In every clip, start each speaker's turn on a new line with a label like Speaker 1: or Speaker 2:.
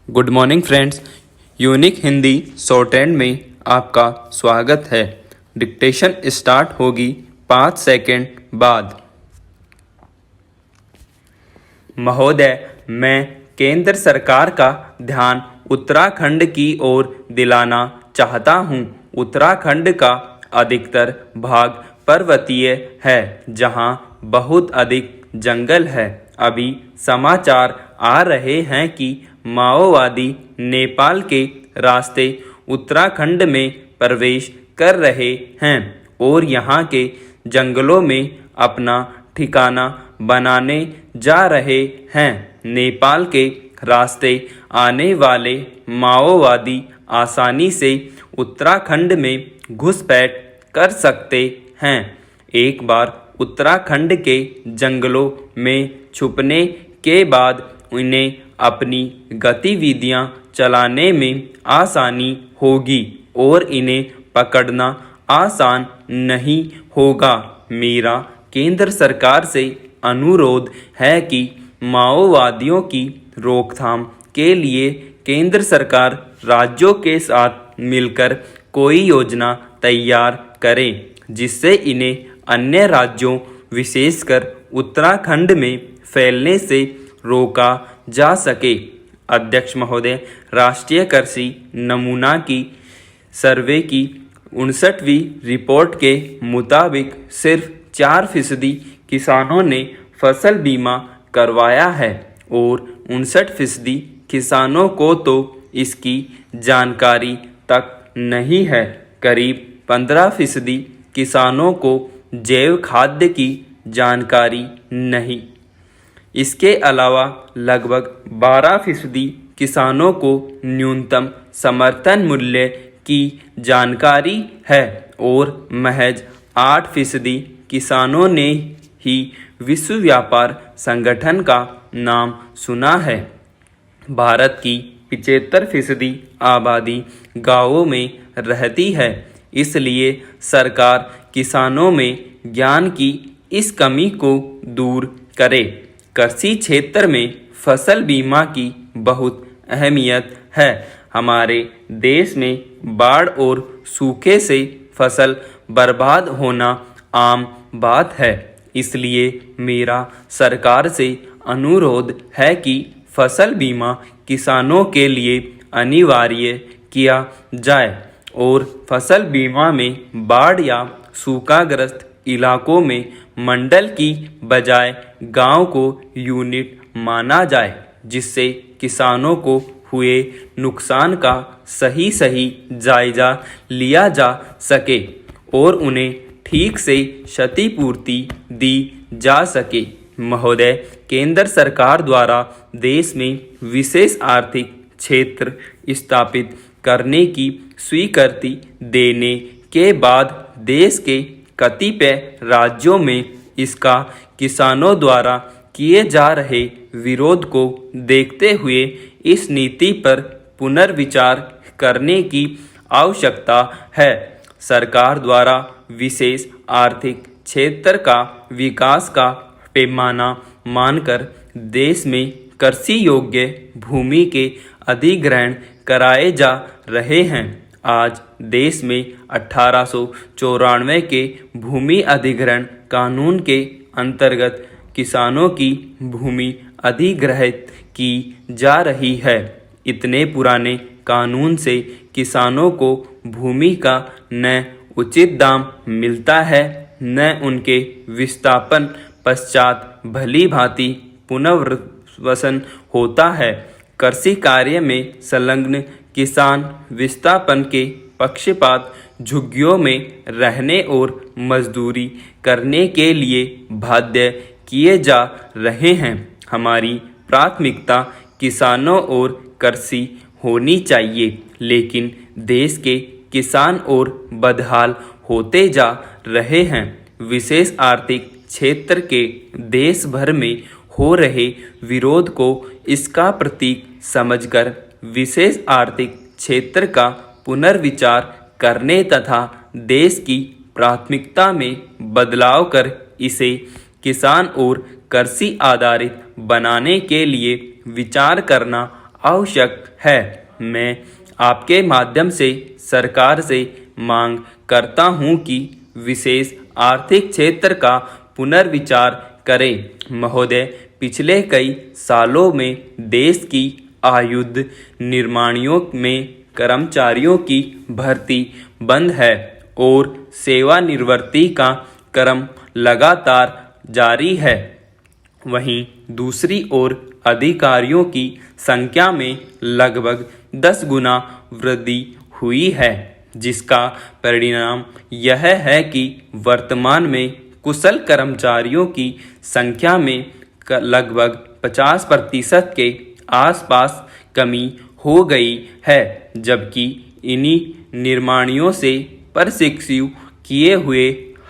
Speaker 1: Good morning friends. Unique Hindi short hand में आपका स्वागत है। डिक्टेशन स्टार्ट होगी 5 सेकंड बाद। महोदय, मैं केंद्र सरकार का ध्यान उत्तराखंड की ओर दिलाना चाहता हूँ। उत्तराखंड का अधिकतर भाग पर्वतीय है, जहाँ बहुत अधिक जंगल है। अभी समाचार आ रहे हैं कि माओवादी नेपाल के रास्ते उत्तराखंड में प्रवेश कर रहे हैं और यहाँ के जंगलों में अपना ठिकाना बनाने जा रहे हैं। नेपाल के रास्ते आने वाले माओवादी आसानी से उत्तराखंड में घुसपैठ कर सकते हैं। एक बार उत्तराखंड के जंगलों में छुपने के बाद उन्हें अपनी गतिविधियां चलाने में आसानी होगी और इन्हें पकड़ना आसान नहीं होगा। मेरा केंद्र सरकार से अनुरोध है कि माओवादियों की रोकथाम के लिए केंद्र सरकार राज्यों के साथ मिलकर कोई योजना तैयार करे, जिससे इन्हें अन्य राज्यों विशेषकर उत्तराखंड में फैलने से रोका जा सके। अध्यक्ष महोदय, राष्ट्रीय कृषि नमूना की सर्वे की 59वीं रिपोर्ट के मुताबिक सिर्फ 4% किसानों ने फसल बीमा करवाया है और 59% किसानों को तो इसकी जानकारी तक नहीं है। करीब 15% किसानों को जैव खाद्य की जानकारी नहीं। इसके अलावा लगभग 12% किसानों को न्यूनतम समर्थन मूल्य की जानकारी है और महज 8% किसानों ने ही विश्व व्यापार संगठन का नाम सुना है। भारत की 75% आबादी गांवों में रहती है, इसलिए सरकार किसानों में ज्ञान की इस कमी को दूर करे। कृषि क्षेत्र में फसल बीमा की बहुत अहमियत है। हमारे देश में बाढ़ और सूखे से फसल बर्बाद होना आम बात है, इसलिए मेरा सरकार से अनुरोध है कि फसल बीमा किसानों के लिए अनिवार्य किया जाए और फसल बीमा में बाढ़ या सूखाग्रस्त इलाकों में मंडल की बजाय गांव को यूनिट माना जाए, जिससे किसानों को हुए नुकसान का सही जायजा लिया जा सके और उन्हें ठीक से क्षतिपूर्ति दी जा सके। महोदय, केंद्र सरकार द्वारा देश में विशेष आर्थिक क्षेत्र स्थापित करने की स्वीकृति देने के बाद देश के कतिपय राज्यों में इसका किसानों द्वारा किए जा रहे विरोध को देखते हुए इस नीति पर पुनर्विचार करने की आवश्यकता है। सरकार द्वारा विशेष आर्थिक क्षेत्र का विकास का पैमाना मानकर देश में कृषि योग्य भूमि के अधिग्रहण कराए जा रहे हैं। आज देश में 1894 के भूमि अधिग्रहण कानून के अंतर्गत किसानों की भूमि अधिग्रहित की जा रही है। इतने पुराने कानून से किसानों को भूमि का न उचित दाम मिलता है, न उनके विस्थापन पश्चात भली भांति पुनर्वसन होता है। कृषि कार्य में संलग्न किसान विस्थापन के पक्षपात झुग्गियों में रहने और मजदूरी करने के लिए बाध्य किए जा रहे हैं। हमारी प्राथमिकता किसानों और कृषि होनी चाहिए, लेकिन देश के किसान और बदहाल होते जा रहे हैं। विशेष आर्थिक क्षेत्र के देश भर में हो रहे विरोध को इसका प्रतीक समझकर विशेष आर्थिक क्षेत्र का पुनर्विचार करने तथा देश की प्राथमिकता में बदलाव कर इसे किसान और कृषि आधारित बनाने के लिए विचार करना आवश्यक है। मैं आपके माध्यम से सरकार से मांग करता हूं कि विशेष आर्थिक क्षेत्र का पुनर्विचार करें। महोदय, पिछले कई सालों में देश की आयुध निर्माणियों में कर्मचारियों की भर्ती बंद है और सेवानिवृत्ति का क्रम लगातार जारी है। वहीं दूसरी ओर अधिकारियों की संख्या में लगभग 10 गुना वृद्धि हुई है, जिसका परिणाम यह है कि वर्तमान में कुशल कर्मचारियों की संख्या में लगभग 50% के आसपास कमी हो गई है, जबकि इन्हीं निर्माणियों से प्रशिक्षित किए हुए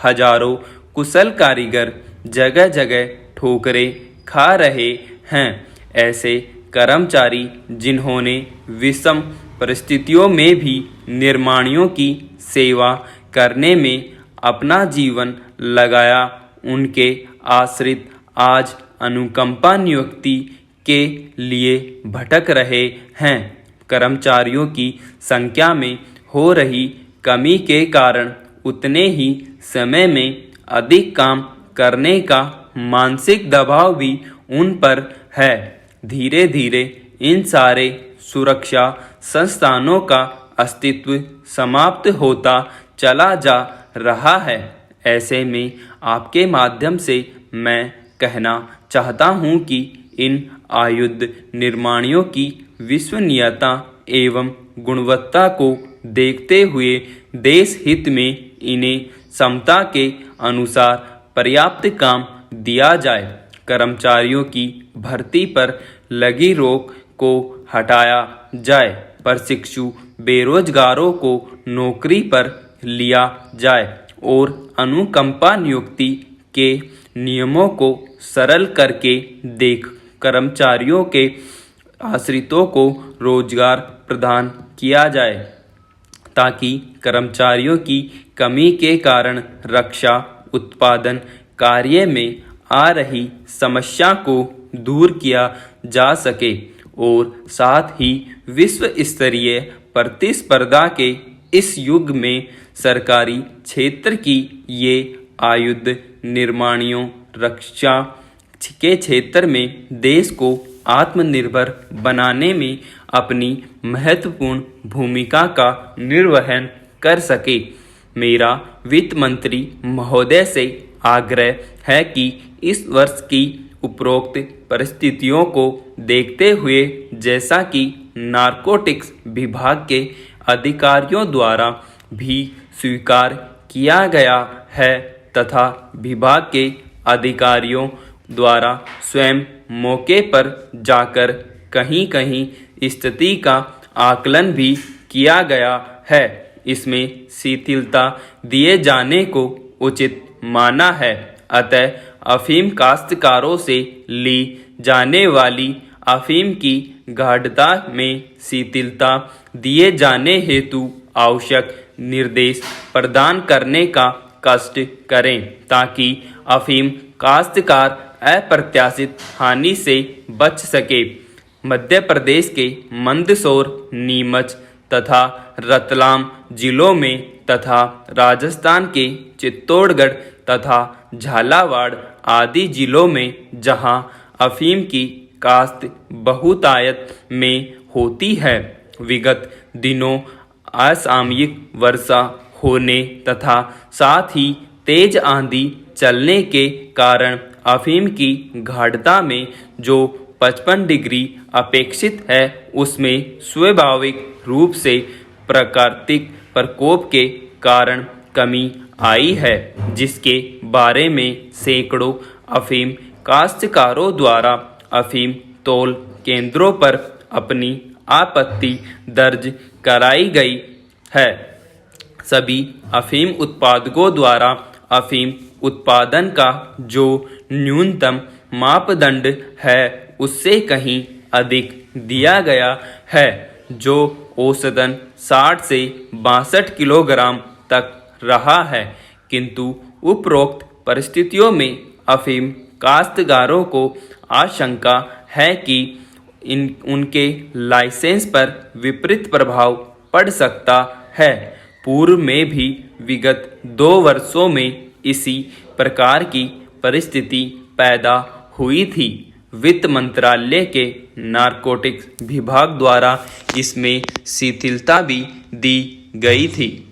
Speaker 1: हजारों कुशल कारीगर जगह जगह ठोकरें खा रहे हैं। ऐसे कर्मचारी जिन्होंने विषम परिस्थितियों में भी निर्माणियों की सेवा करने में अपना जीवन लगाया, उनके आश्रित आज अनुकंपा नियुक्ति के लिए भटक रहे हैं। कर्मचारियों की संख्या में हो रही कमी के कारण उतने ही समय में अधिक काम करने का मानसिक दबाव भी उन पर है। धीरे धीरे इन सारे सुरक्षा संस्थानों का अस्तित्व समाप्त होता चला जा रहा है। ऐसे में आपके माध्यम से मैं कहना चाहता हूं कि इन आयुध निर्माणियों की विश्वसनीयता एवं गुणवत्ता को देखते हुए देश हित में इन्हें क्षमता के अनुसार पर्याप्त काम दिया जाए। कर्मचारियों की भर्ती पर लगी रोक को हटाया जाए। प्रशिक्षु बेरोजगारों को नौकरी पर लिया जाए और अनुकंपा नियुक्ति के नियमों को सरल करके देख कर्मचारियों के आश्रितों को रोजगार प्रदान किया जाए, ताकि कर्मचारियों की कमी के कारण रक्षा उत्पादन कार्य में आ रही समस्या को दूर किया जा सके और साथ ही विश्व स्तरीय प्रतिस्पर्धा के इस युग में सरकारी क्षेत्र की ये आयुध निर्माणियों रक्षा के क्षेत्र में देश को आत्मनिर्भर बनाने में अपनी महत्वपूर्ण भूमिका का निर्वहन कर सके। मेरा वित्त मंत्री महोदय से आग्रह है कि इस वर्ष की उपरोक्त परिस्थितियों को देखते हुए, जैसा कि नारकोटिक्स विभाग के अधिकारियों द्वारा भी स्वीकार किया गया है तथा विभाग के अधिकारियों द्वारा स्वयं मौके पर जाकर कहीं कहीं स्थिति का आकलन भी किया गया है, इसमें शिथिलता दिए जाने को उचित माना है। अतः अफीम काश्तकारों से ली जाने वाली अफीम की गाढ़ता में शिथिलता दिए जाने हेतु आवश्यक निर्देश प्रदान करने का कष्ट करें, ताकि अफीम काश्तकार अप्रत्याशित हानि से बच सके। मध्य प्रदेश के मंदसौर, नीमच तथा रतलाम जिलों में तथा राजस्थान के चित्तौड़गढ़ तथा झालावाड़ आदि जिलों में जहां अफीम की काश्त बहुतायत में होती है, विगत दिनों असामयिक वर्षा होने तथा साथ ही तेज आंधी चलने के कारण अफीम की गाढ़ता में जो 55 डिग्री अपेक्षित है, उसमें स्वाभाविक रूप से प्राकृतिक प्रकोप के कारण कमी आई है, जिसके बारे में सैकड़ों अफीम काश्तकारों द्वारा अफीम तौल केंद्रों पर अपनी आपत्ति दर्ज कराई गई है। सभी अफीम उत्पादकों द्वारा अफीम उत्पादन का जो न्यूनतम मापदंड है, उससे कहीं अधिक दिया गया है, जो औसतन 60 से 62 किलोग्राम तक रहा है। किंतु उपरोक्त परिस्थितियों में अफीम काश्तकारों को आशंका है कि उनके लाइसेंस पर विपरीत प्रभाव पड़ सकता है। पूर्व में भी विगत 2 वर्षों में इसी प्रकार की परिस्थिति पैदा हुई थी। वित्त मंत्रालय के नारकोटिक्स विभाग द्वारा इसमें शिथिलता भी दी गई थी।